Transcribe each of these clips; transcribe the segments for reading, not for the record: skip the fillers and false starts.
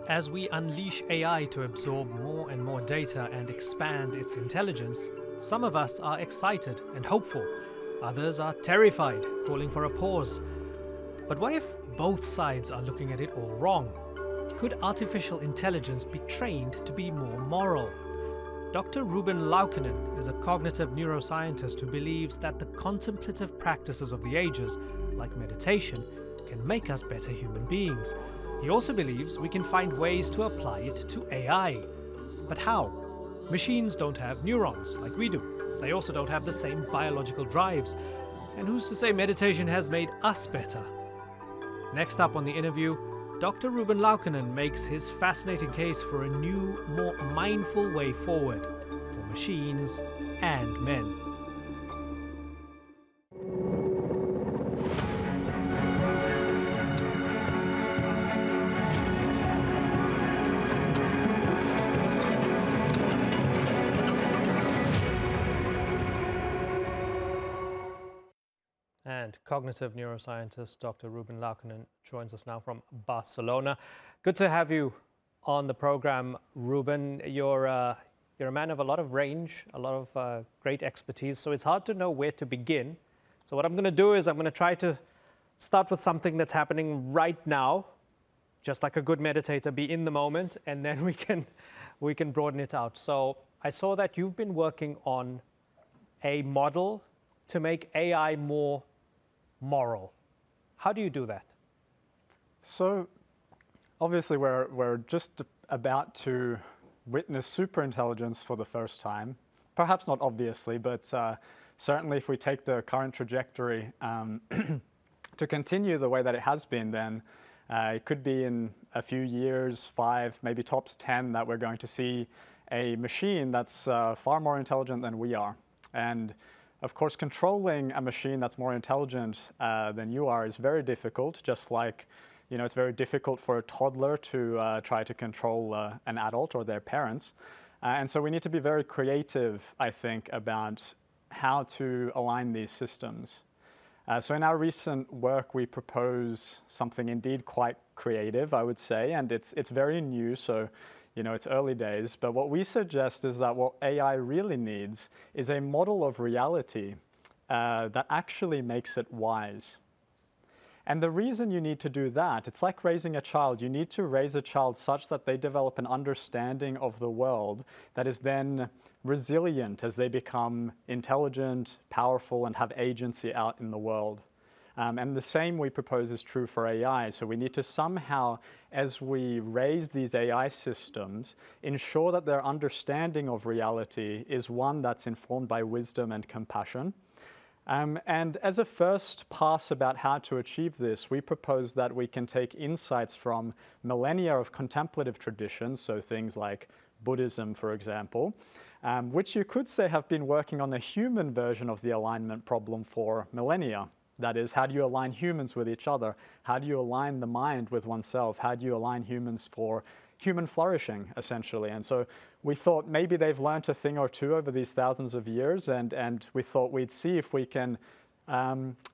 As we unleash AI to absorb more and more data and expand its intelligence, some of us are excited and hopeful. Others are terrified, calling for a pause. But what if both sides are looking at it all wrong? Could artificial intelligence be trained to be more moral? Dr. Ruben Laukkonen is a cognitive neuroscientist who believes that the contemplative practices of the ages, like meditation, can make us better human beings. He also believes we can find ways to apply it to AI. But how? Machines don't have neurons like we do. They also don't have the same biological drives. And who's to say meditation has made us better? Next up on the interview, Dr. Ruben Laukkonen makes his fascinating case for a new, more mindful way forward for machines and men. And cognitive neuroscientist Dr. Ruben Laukkonen joins us now from Barcelona. Good to have you on the program, Ruben. You're a man of a lot of range, a lot of great expertise, so it's hard to know where to begin. So what I'm going to do is I'm going to try to start with something that's happening right now, just like a good meditator, be in the moment, and then we can broaden it out. So I saw that you've been working on a model to make AI more moral. How do you do that? So obviously we're just about to witness superintelligence for the first time. Perhaps not obviously, but certainly if we take the current trajectory to continue the way that it has been, then it could be in a few years, 5, maybe tops 10, that we're going to see a machine that's far more intelligent than we are. And of course, controlling a machine that's more intelligent than you are is very difficult, just like, it's very difficult for a toddler to try to control an adult or their parents. And so we need to be very creative, I think, about how to align these systems. So in our recent work, we propose something indeed quite creative, I would say, and it's very new, so it's early days, but what we suggest is that what AI really needs is a model of reality that actually makes it wise. And the reason you need to do that, it's like raising a child. You need to raise a child such that they develop an understanding of the world that is then resilient as they become intelligent, powerful, and have agency out in the world. And the same we propose is true for AI. So we need to somehow, as we raise these AI systems, ensure that their understanding of reality is one that's informed by wisdom and compassion. And as a first pass about how to achieve this, we propose that we can take insights from millennia of contemplative traditions, so things like Buddhism, for example, which you could say have been working on the human version of the alignment problem for millennia. That is, how do you align humans with each other? How do you align the mind with oneself? How do you align humans for human flourishing, essentially? And so we thought maybe they've learned a thing or two over these thousands of years, and we thought we'd see if we can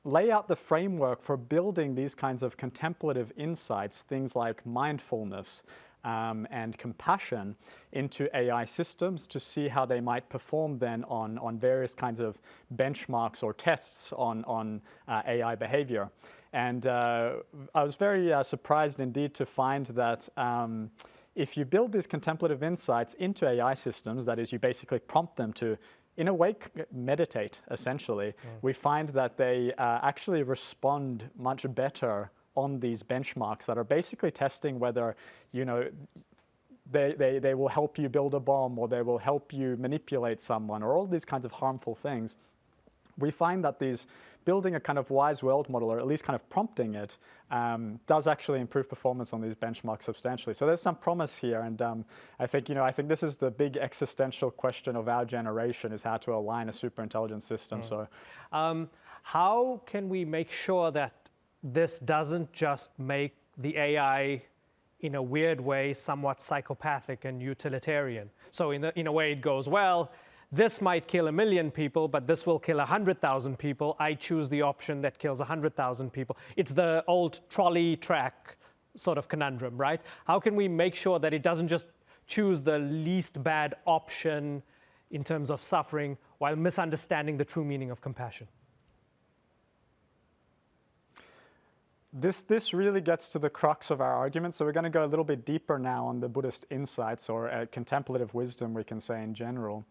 lay out the framework for building these kinds of contemplative insights, things like mindfulness and compassion, into AI systems to see how they might perform then on various kinds of benchmarks or tests on AI behavior. And I was very surprised indeed to find that if you build these contemplative insights into AI systems, that is, you basically prompt them to, in a way, meditate, essentially, we find that they actually respond much better on these benchmarks that are basically testing whether, they will help you build a bomb, or they will help you manipulate someone, or all these kinds of harmful things. We find that building a kind of wise world model, or at least kind of prompting it, does actually improve performance on these benchmarks substantially. So there's some promise here, and I think this is the big existential question of our generation, is how to align a superintelligent system. So, how can we make sure that this doesn't just make the AI, in a weird way, somewhat psychopathic and utilitarian? So in a way it goes, well, this might kill 1 million people, but this will kill 100,000 people. I choose the option that kills 100,000 people. It's the old trolley track sort of conundrum, right? How can we make sure that it doesn't just choose the least bad option in terms of suffering while misunderstanding the true meaning of compassion? This really gets to the crux of our argument. So we're going to go a little bit deeper now on the Buddhist insights, or contemplative wisdom, we can say in general.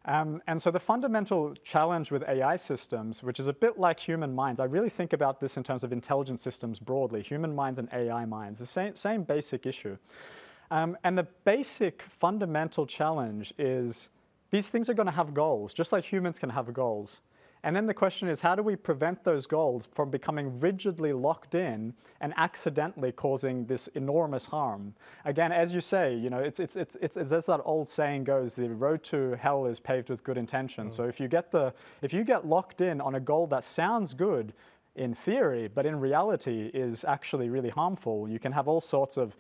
And so the fundamental challenge with AI systems, which is a bit like human minds, I really think about this in terms of intelligent systems broadly, human minds and AI minds, the same basic issue. And the basic fundamental challenge is these things are going to have goals, just like humans can have goals. And then the question is, how do we prevent those goals from becoming rigidly locked in and accidentally causing this enormous harm? Again, as you say, you know, it's as that old saying goes, the road to hell is paved with good intentions. So if you get locked in on a goal that sounds good in theory, but in reality is actually really harmful, you can have all sorts of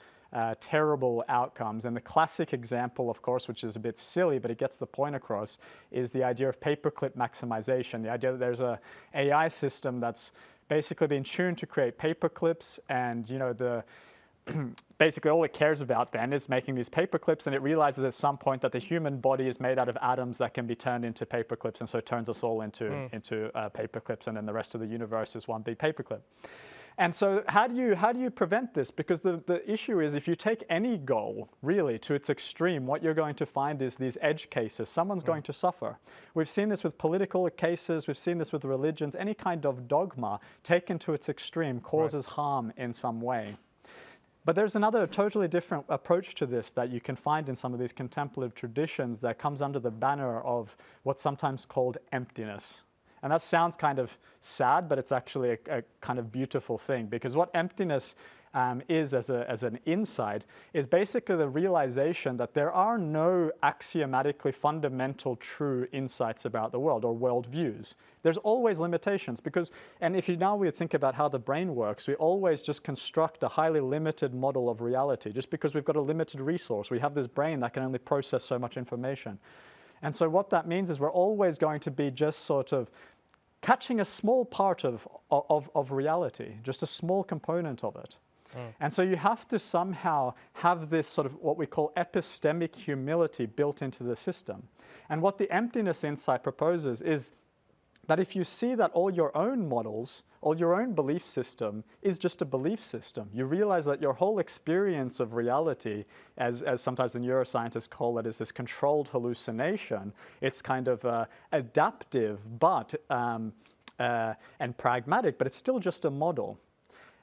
terrible outcomes. And the classic example, of course, which is a bit silly, but it gets the point across, is the idea of paperclip maximization. The idea that there's a AI system that's basically been tuned to create paperclips, and you know, basically all it cares about then is making these paperclips, and it realizes at some point that the human body is made out of atoms that can be turned into paperclips, and so it turns us all into paperclips, and then the rest of the universe is one big paperclip. And so how do you prevent this? Because the issue is, if you take any goal really to its extreme, what you're going to find is these edge cases. Someone's going to suffer. We've seen this with political cases. We've seen this with religions. Any kind of dogma taken to its extreme causes harm in some way. But there's another totally different approach to this that you can find in some of these contemplative traditions that comes under the banner of what's sometimes called emptiness. And that sounds kind of sad, but it's actually a kind of beautiful thing, because what emptiness is as an insight is basically the realization that there are no axiomatically fundamental true insights about the world or worldviews. There's always limitations, and if we think about how the brain works, we always just construct a highly limited model of reality. Just because we've got a limited resource, we have this brain that can only process so much information. And so what that means is we're always going to be just sort of catching a small part of reality, just a small component of it. And so you have to somehow have this sort of what we call epistemic humility built into the system. And what the emptiness insight proposes is that if you see that all your own models, all your own belief system is just a belief system, you realize that your whole experience of reality, as sometimes the neuroscientists call it, is this controlled hallucination. It's kind of adaptive and pragmatic, but it's still just a model.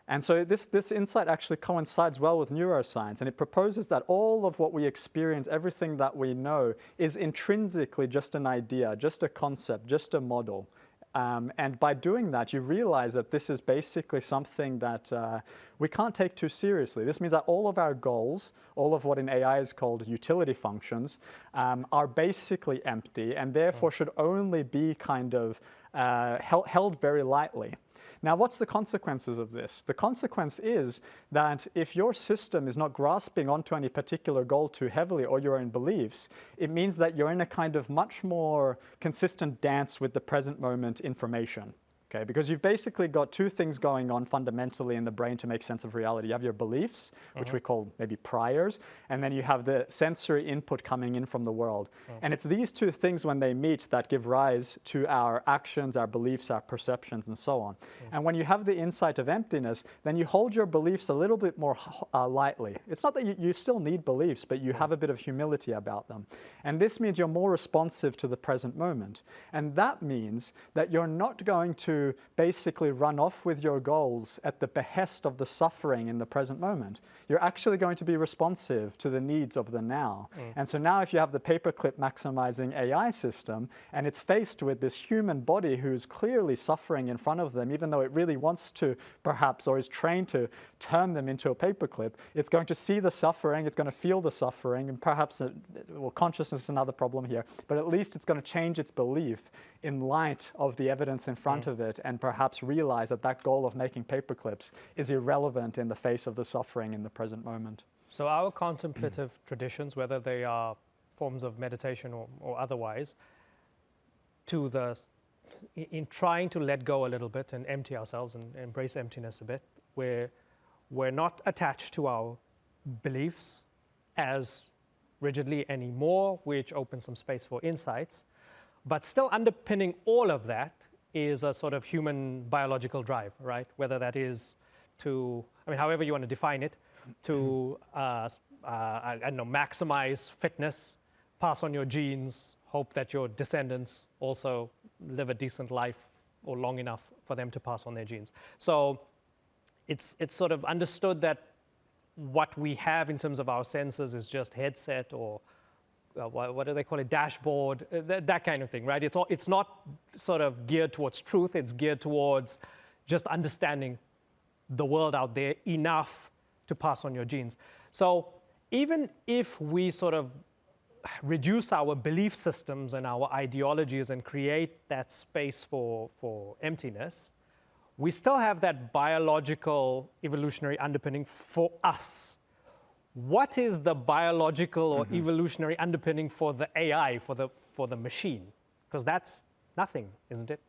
And so this insight actually coincides well with neuroscience, and it proposes that all of what we experience, everything that we know, is intrinsically just an idea, just a concept, just a model. And by doing that, you realize that this is basically something that we can't take too seriously. This means that all of our goals, all of what in AI is called utility functions, are basically empty, and therefore should only be kind of held very lightly. Now, what's the consequences of this? The consequence is that if your system is not grasping onto any particular goal too heavily, or your own beliefs, it means that you're in a kind of much more consistent dance with the present moment information. Okay, because you've basically got two things going on fundamentally in the brain to make sense of reality. You have your beliefs, which we call maybe priors, and then you have the sensory input coming in from the world. And it's these two things, when they meet, that give rise to our actions, our beliefs, our perceptions, and so on. And when you have the insight of emptiness, then you hold your beliefs a little bit more lightly. It's not that you still need beliefs, but you have a bit of humility about them. And this means you're more responsive to the present moment. And that means that you're not going to basically run off with your goals at the behest of the suffering in the present moment. You're actually going to be responsive to the needs of the now. And so now if you have the paperclip maximizing AI system, and it's faced with this human body who's clearly suffering in front of them, even though it really wants to perhaps, or is trained to turn them into a paperclip, it's going to see the suffering, it's going to feel the suffering, and perhaps, consciousness is another problem here, but at least it's going to change its belief in light of the evidence in front of it, and perhaps realize that that goal of making paperclips is irrelevant in the face of the suffering in the present moment. So our contemplative traditions, whether they are forms of meditation or otherwise, in trying to let go a little bit and empty ourselves and embrace emptiness a bit, we're not attached to our beliefs as rigidly anymore, which opens some space for insights. But still underpinning all of that is a sort of human biological drive, right? Whether that is to, I mean, however you want to define it, to, I don't know, maximize fitness, pass on your genes, hope that your descendants also live a decent life or long enough for them to pass on their genes. So it's sort of understood that what we have in terms of our senses is just headset or what do they call it, dashboard, that kind of thing, right? It's not sort of geared towards truth, it's geared towards just understanding the world out there enough to pass on your genes. So even if we sort of reduce our belief systems and our ideologies and create that space for emptiness, we still have that biological evolutionary underpinning for us. What is the biological or evolutionary underpinning for the AI, for the machine? Because that's nothing, isn't it?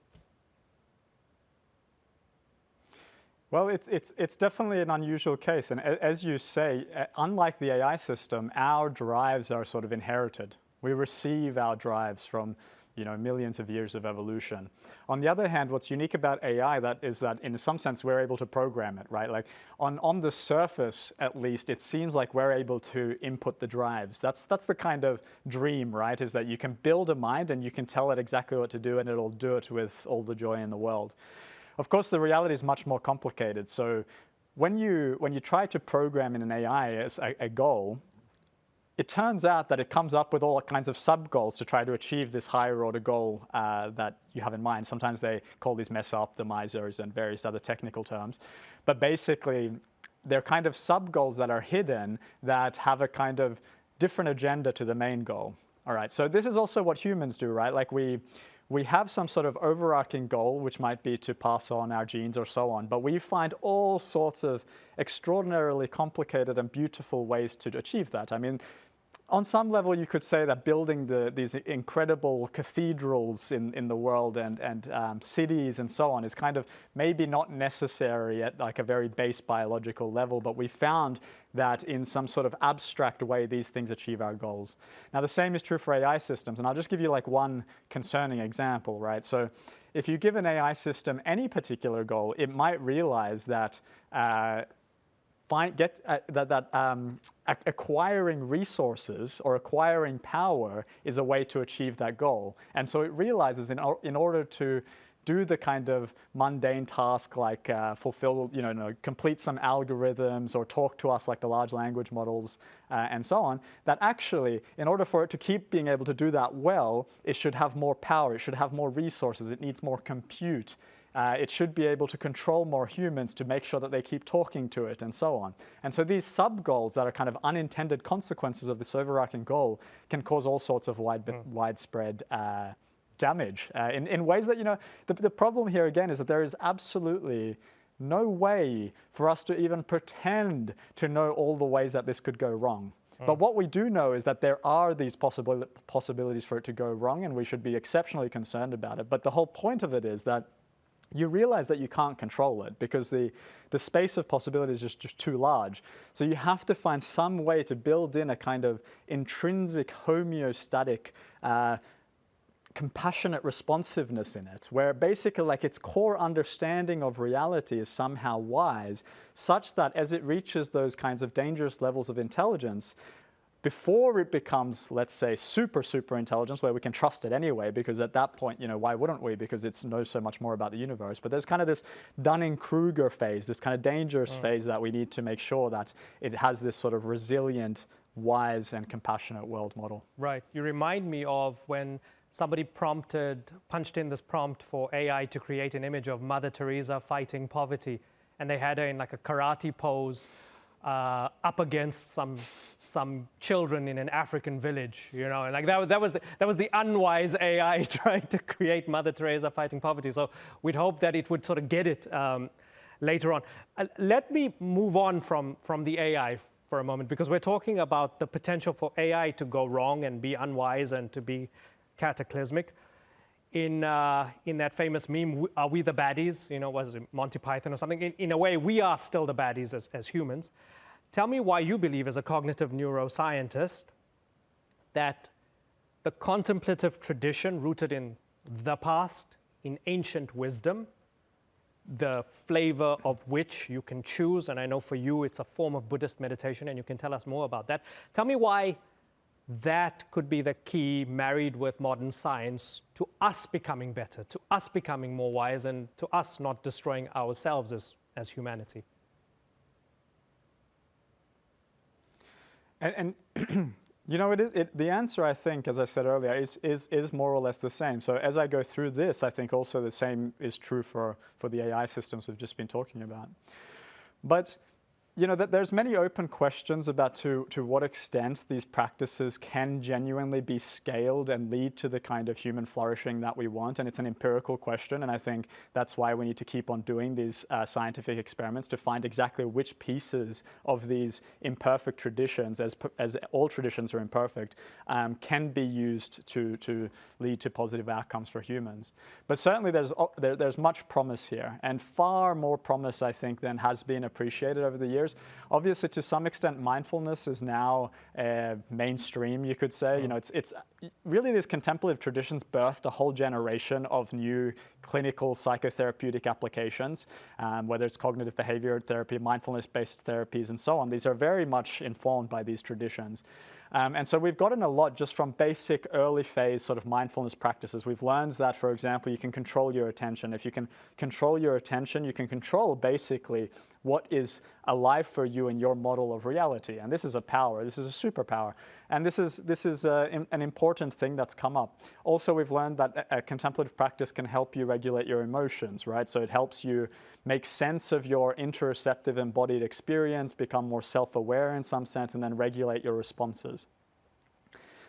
Well, it's definitely an unusual case, and as you say, unlike the AI system, our drives are sort of inherited. We receive our drives from, you know, millions of years of evolution. On the other hand, what's unique about AI is that in some sense we're able to program it, right? Like on the surface, at least, it seems like we're able to input the drives. That's the kind of dream, right? Is that you can build a mind and you can tell it exactly what to do and it'll do it with all the joy in the world. Of course, the reality is much more complicated. So when you try to program in an AI as a goal, it turns out that it comes up with all kinds of sub-goals to try to achieve this higher order goal that you have in mind. Sometimes they call these mesa-optimizers and various other technical terms. But basically, they're kind of sub-goals that are hidden that have a kind of different agenda to the main goal. All right, so this is also what humans do, right? Like we have some sort of overarching goal, which might be to pass on our genes or so on, but we find all sorts of extraordinarily complicated and beautiful ways to achieve that. I mean, on some level, you could say that building these incredible cathedrals in the world and cities and so on is kind of maybe not necessary at like a very base biological level, but we found that in some sort of abstract way, these things achieve our goals. Now, the same is true for AI systems, and I'll just give you like one concerning example, right? So if you give an AI system any particular goal, it might realize that acquiring resources or acquiring power is a way to achieve that goal. And so it realizes in order to do the kind of mundane task like complete some algorithms or talk to us like the large language models and so on, that actually, in order for it to keep being able to do that well, it should have more power, it should have more resources, it needs more compute. It should be able to control more humans to make sure that they keep talking to it and so on. And so these sub-goals that are kind of unintended consequences of this overarching goal can cause all sorts of widespread damage in ways that, you know, the problem here again is that there is absolutely no way for us to even pretend to know all the ways that this could go wrong. But what we do know is that there are these possibilities for it to go wrong, and we should be exceptionally concerned about it. But the whole point of it is that you realize that you can't control it because the space of possibilities is just too large. So you have to find some way to build in a kind of intrinsic homeostatic compassionate responsiveness in it, where basically like its core understanding of reality is somehow wise, such that as it reaches those kinds of dangerous levels of intelligence, before it becomes, let's say, super intelligence, where we can trust it anyway, because at that point, you know, why wouldn't we? Because it knows so much more about the universe. But there's kind of this Dunning-Kruger phase, this kind of dangerous phase that we need to make sure that it has this sort of resilient, wise, and compassionate world model. Right. You remind me of when somebody punched in this prompt for AI to create an image of Mother Teresa fighting poverty, and they had her in like a karate pose up against some children in an African village, you know, and like that was the unwise AI trying to create Mother Teresa fighting poverty. So we'd hope that it would sort of get it later on. Let me move on from the AI for a moment, because we're talking about the potential for AI to go wrong and be unwise and to be cataclysmic. in that famous meme, are we the baddies? You know, was it Monty Python or something? In a way, we are still the baddies as humans. Tell me why you believe, as a cognitive neuroscientist, that the contemplative tradition rooted in the past, in ancient wisdom, the flavor of which you can choose, and I know for you it's a form of Buddhist meditation, and you can tell us more about that. Tell me why that could be the key, married with modern science, to us becoming better, to us becoming more wise, and to us not destroying ourselves as humanity. And you know, the answer, I think, as I said earlier, is more or less the same. So as I go through this, I think also the same is true for the AI systems we've just been talking about. But you know, that there's many open questions about to what extent these practices can genuinely be scaled and lead to the kind of human flourishing that we want. And it's an empirical question. And I think that's why we need to keep on doing these scientific experiments to find exactly which pieces of these imperfect traditions, as all traditions are imperfect, can be used to lead to positive outcomes for humans. But certainly there's much promise here, and far more promise, I think, than has been appreciated over the years. Obviously, to some extent, mindfulness is now mainstream, you could say. You know, it's really, these contemplative traditions birthed a whole generation of new clinical psychotherapeutic applications, whether it's cognitive behavior therapy, mindfulness-based therapies, and so on. These are very much informed by these traditions. And so we've gotten a lot just from basic early phase sort of mindfulness practices. We've learned that, for example, you can control your attention. If you can control your attention, you can control basically what is alive for you in your model of reality. And this is a power, this is a superpower. And this is an important thing that's come up. Also, we've learned that a contemplative practice can help you regulate your emotions, right? So it helps you make sense of your interoceptive embodied experience, become more self-aware in some sense, and then regulate your responses.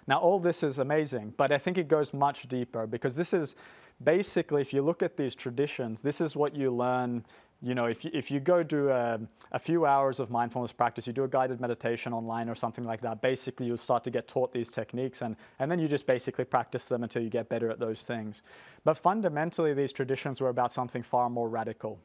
Now, all this is amazing, but I think it goes much deeper, because this is basically, if you look at these traditions, this is what you learn. You know, if you go do a few hours of mindfulness practice, you do a guided meditation online or something like that, basically you'll start to get taught these techniques, and then you just basically practice them until you get better at those things. But fundamentally, these traditions were about something far more radical.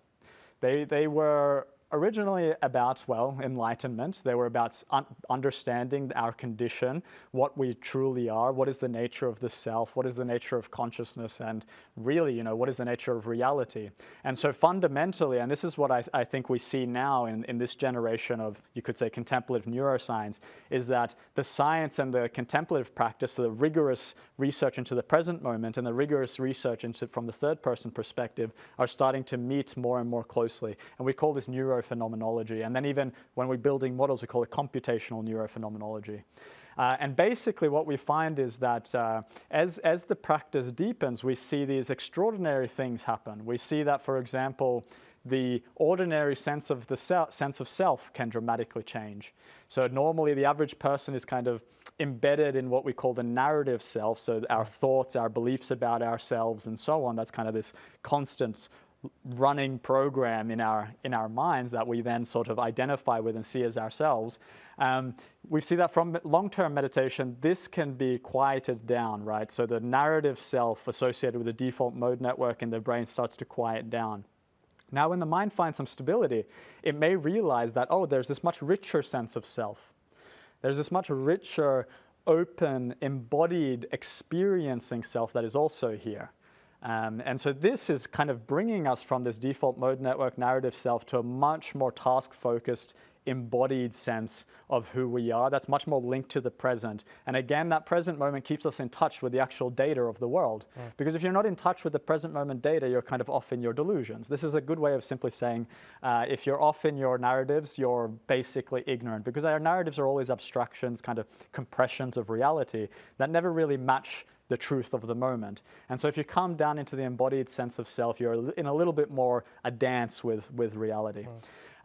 They were originally about, well, enlightenment. They were about understanding our condition, what we truly are, what is the nature of the self, what is the nature of consciousness, and really, you know, what is the nature of reality. And so fundamentally, and this is what I think we see now in this generation of, you could say, contemplative neuroscience, is that the science and the contemplative practice, the rigorous research into the present moment and the rigorous research into from the third person perspective, are starting to meet more and more closely. And we call this neurophenomenology. And then even when we're building models, we call it computational neurophenomenology. And basically what we find is that as the practice deepens, we see these extraordinary things happen. We see that, for example, the ordinary sense of self can dramatically change. So normally the average person is kind of embedded in what we call the narrative self, so our thoughts, our beliefs about ourselves, and so on. That's kind of this constant running program in our minds that we then sort of identify with and see as ourselves. We see that from long-term meditation, this can be quieted down, right? So the narrative self associated with the default mode network in the brain starts to quiet down. Now, when the mind finds some stability, it may realize that, oh, there's this much richer sense of self. There's this much richer, open, embodied, experiencing self that is also here. And so this is kind of bringing us from this default mode network narrative self to a much more task-focused, embodied sense of who we are. That's much more linked to the present. And again, that present moment keeps us in touch with the actual data of the world. Because if you're not in touch with the present moment data, you're kind of off in your delusions. This is a good way of simply saying, if you're off in your narratives, you're basically ignorant. Because our narratives are always abstractions, kind of compressions of reality that never really match the truth of the moment. And so if you come down into the embodied sense of self, you're in a little bit more a dance with reality.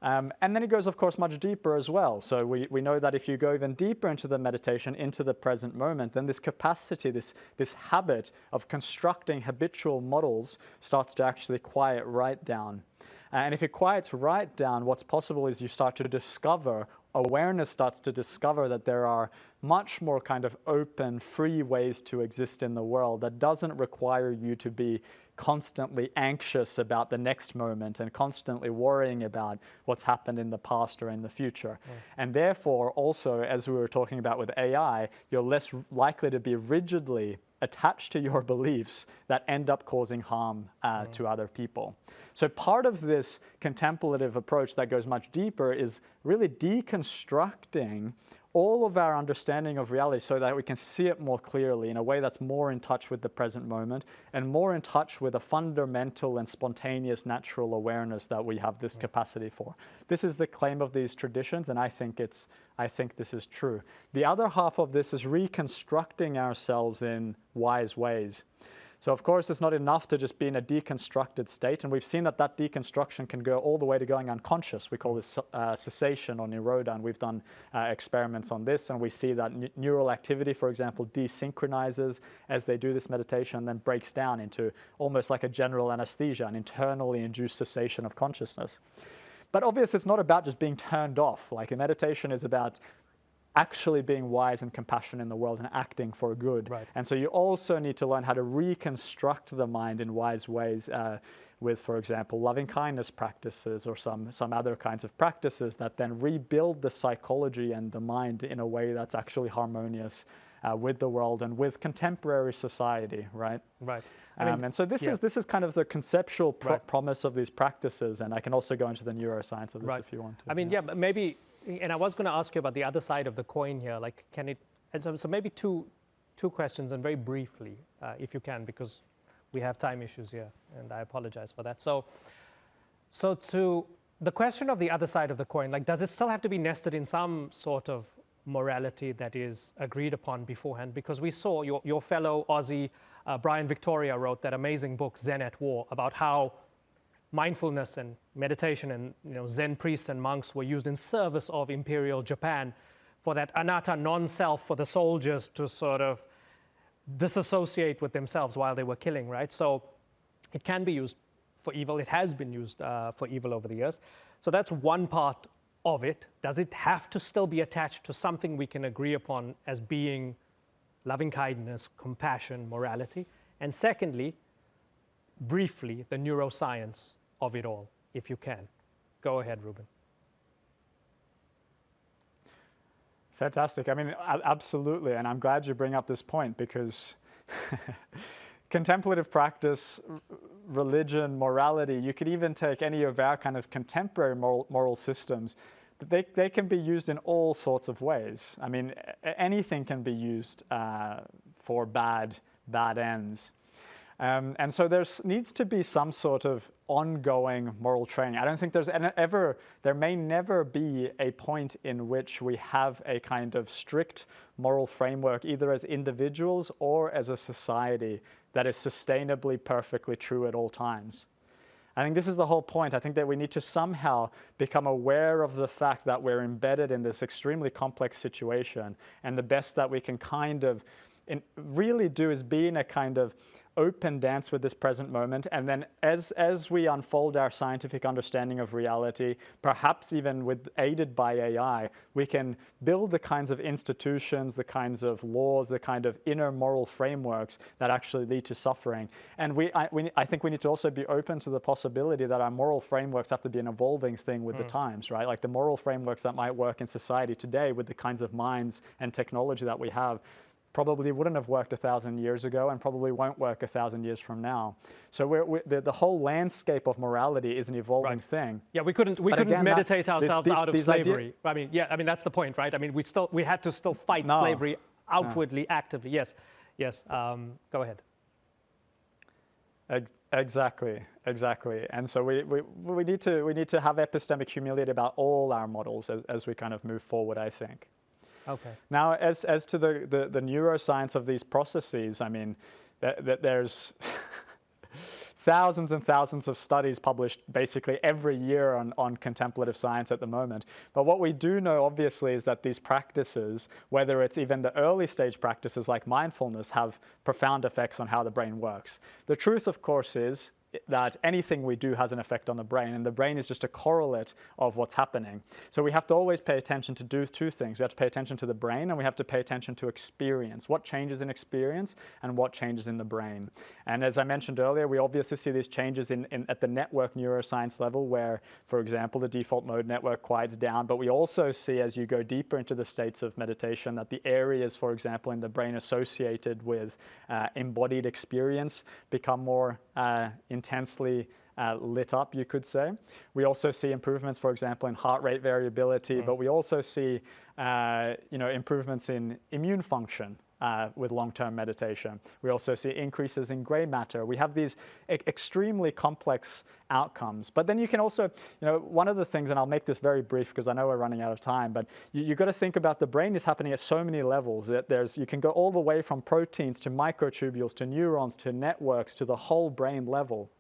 And then it goes, of course, much deeper as well. So we know that if you go even deeper into the meditation, into the present moment, then this capacity, this habit of constructing habitual models starts to actually quiet right down. And if it quiets right down, what's possible is you start to discover awareness starts to discover that there are much more kind of open, free ways to exist in the world that doesn't require you to be constantly anxious about the next moment and constantly worrying about what's happened in the past or in the future. And therefore, also, as we were talking about with AI, you're less likely to be rigidly attached to your beliefs that end up causing harm to other people. So part of this contemplative approach that goes much deeper is really deconstructing all of our understanding of reality so that we can see it more clearly in a way that's more in touch with the present moment and more in touch with a fundamental and spontaneous natural awareness that we have this capacity for. This is the claim of these traditions, and I think this is true. The other half of this is reconstructing ourselves in wise ways. So of course, it's not enough to just be in a deconstructed state, and we've seen that that deconstruction can go all the way to going unconscious. We call this cessation or nirodha, and we've done experiments on this, and we see that neural activity, for example, desynchronizes as they do this meditation and then breaks down into almost like a general anesthesia, an internally induced cessation of consciousness. But obviously, it's not about just being turned off. Like, a meditation is about actually being wise and compassionate in the world and acting for good. Right. And so you also need to learn how to reconstruct the mind in wise ways with, for example, loving kindness practices or some other kinds of practices that then rebuild the psychology and the mind in a way that's actually harmonious with the world and with contemporary society, right? Right. And so this is kind of the conceptual promise of these practices, and I can also go into the neuroscience of this if you want to. I mean, but maybe, and I was going to ask you about the other side of the coin here, like, can it, and so maybe two questions, and very briefly, if you can, because we have time issues here, and I apologize for that. So to the question of the other side of the coin, like, does it still have to be nested in some sort of morality that is agreed upon beforehand? Because we saw your fellow Aussie, Brian Victoria, wrote that amazing book, Zen at War, about how mindfulness and meditation and Zen priests and monks were used in service of imperial Japan for that anatta non-self for the soldiers to sort of disassociate with themselves while they were killing, right? So it can be used for evil. It has been used for evil over the years. So that's one part of it. Does it have to still be attached to something we can agree upon as being loving kindness, compassion, morality? And secondly, briefly, the neuroscience of it all, if you can. Go ahead, Ruben. Fantastic. I mean, absolutely. And I'm glad you bring up this point, because contemplative practice, religion, morality, you could even take any of our kind of contemporary moral systems, but they can be used in all sorts of ways. I mean, anything can be used for bad ends. And so there needs to be some sort of ongoing moral training. I don't think there may never be a point in which we have a kind of strict moral framework, either as individuals or as a society, that is sustainably perfectly true at all times. I think this is the whole point. I think that we need to somehow become aware of the fact that we're embedded in this extremely complex situation, and the best that we can kind of really do is be in a kind of open dance with this present moment, and then as we unfold our scientific understanding of reality, perhaps even aided by AI, we can build the kinds of institutions, the kinds of laws, the kind of inner moral frameworks that actually lead to suffering. And I think we need to also be open to the possibility that our moral frameworks have to be an evolving thing with the times, right? Like the moral frameworks that might work in society today with the kinds of minds and technology that we have probably wouldn't have worked 1,000 years ago and probably won't work 1,000 years from now. So the whole landscape of morality is an evolving thing. Yeah, we couldn't meditate ourselves out of slavery. I mean, that's the point, right? I mean, we had to still fight slavery outwardly, actively. Yes. Go ahead. Exactly. And so we need to have epistemic humility about all our models as we kind of move forward, I think. Okay. Now, as to the neuroscience of these processes, I mean, there's thousands and thousands of studies published basically every year on contemplative science at the moment. But what we do know, obviously, is that these practices, whether it's even the early stage practices like mindfulness, have profound effects on how the brain works. The truth, of course, is that anything we do has an effect on the brain, and the brain is just a correlate of what's happening. So we have to always pay attention to do two things. We have to pay attention to the brain, and we have to pay attention to experience. What changes in experience and what changes in the brain. And as I mentioned earlier, we obviously see these changes at the network neuroscience level where, for example, the default mode network quiets down. But we also see, as you go deeper into the states of meditation, that the areas, for example, in the brain associated with embodied experience become more intensely lit up, you could say. We also see improvements, for example, in heart rate variability, but we also see improvements in immune function with long-term meditation. We also see increases in gray matter. We have these extremely complex outcomes. But then you can also, one of the things, and I'll make this very brief because I know we're running out of time, but you've got to think about the brain is happening at so many levels that you can go all the way from proteins to microtubules to neurons to networks to the whole brain level.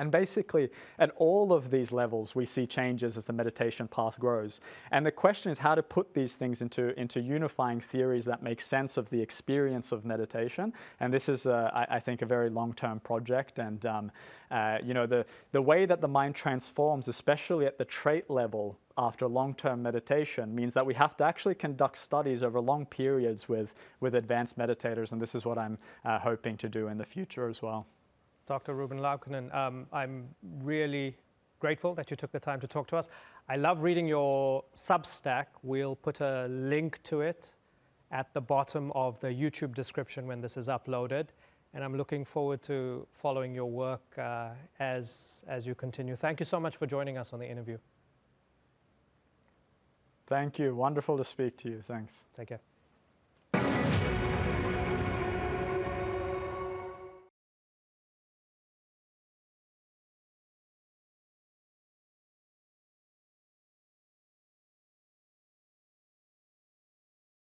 And basically, at all of these levels, we see changes as the meditation path grows. And the question is how to put these things into unifying theories that make sense of the experience of meditation. And this is, I think, a very long-term project. And the way that the mind transforms, especially at the trait level after long-term meditation, means that we have to actually conduct studies over long periods with advanced meditators. And this is what I'm hoping to do in the future as well. Dr. Ruben Laukkonen, I'm really grateful that you took the time to talk to us. I love reading your Substack. We'll put a link to it at the bottom of the YouTube description when this is uploaded. And I'm looking forward to following your work as you continue. Thank you so much for joining us on the interview. Thank you. Wonderful to speak to you. Thanks. Take care.